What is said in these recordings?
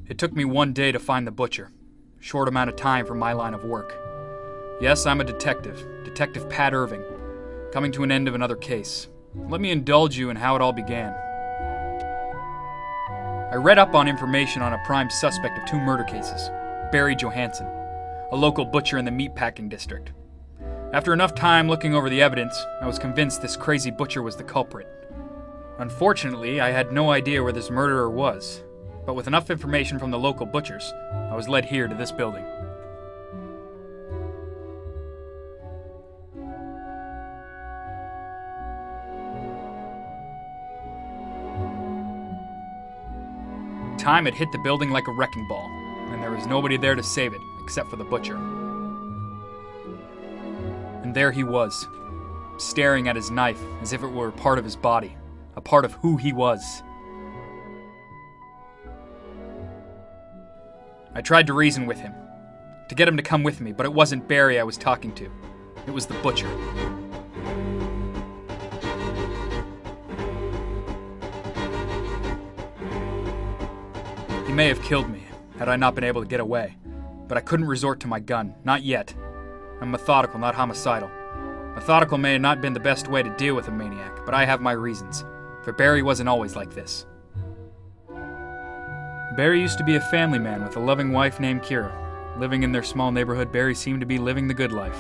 It took me one day to find the butcher. Short amount of time for my line of work. Yes, I'm a detective. Detective Pat Irving. Coming to an end of another case. Let me indulge you in how it all began. I read up on information on a prime suspect of 2 murder cases. Barry Johansson, a local butcher in the meatpacking district. After enough time looking over the evidence, I was convinced this crazy butcher was the culprit. Unfortunately, I had no idea where this murderer was, but with enough information from the local butchers, I was led here to this building. Time had hit the building like a wrecking ball, and there was nobody there to save it, except for the butcher. And there he was, staring at his knife as if it were a part of his body, a part of who he was. I tried to reason with him, to get him to come with me, but it wasn't Barry I was talking to. It was the butcher. He may have killed me, had I not been able to get away, but I couldn't resort to my gun, not yet. I'm methodical, not homicidal. Methodical may have not been the best way to deal with a maniac, but I have my reasons, for Barry wasn't always like this. Barry used to be a family man with a loving wife named Kira. Living in their small neighborhood, Barry seemed to be living the good life,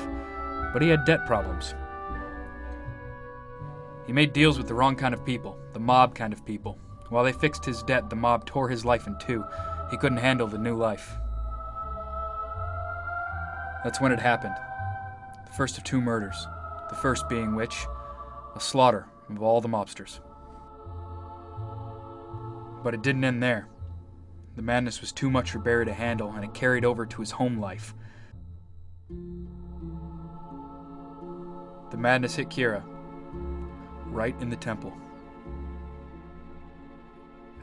but he had debt problems. He made deals with the wrong kind of people, the mob kind of people. While they fixed his debt, the mob tore his life in 2. He couldn't handle the new life. That's when it happened. The first of 2 murders. The first being which, a slaughter of all the mobsters. But it didn't end there. The madness was too much for Barry to handle, and it carried over to his home life. The madness hit Kira, right in the temple.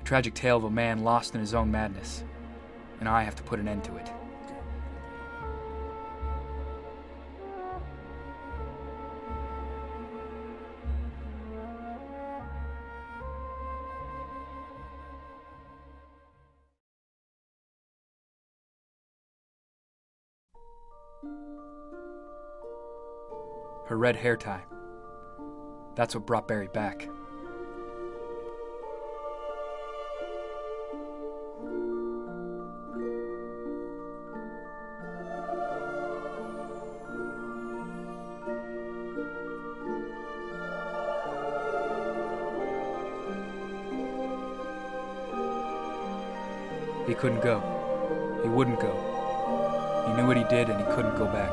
A tragic tale of a man lost in his own madness, and I have to put an end to it. Her red hair tie. That's what brought Barry back. He couldn't go. He wouldn't go. He knew what he did and he couldn't go back.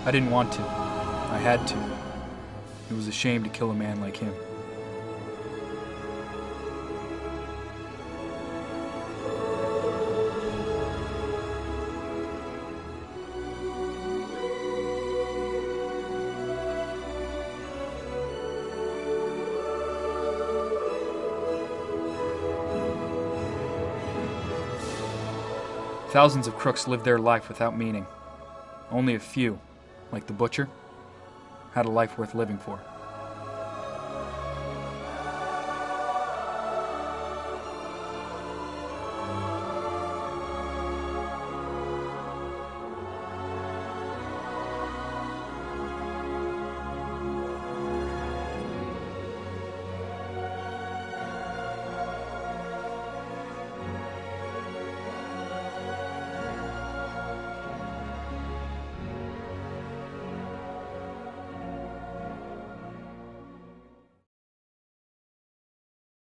I didn't want to. I had to. It was a shame to kill a man like him. Thousands of crooks live their life without meaning. Only a few, like the butcher, had a life worth living for.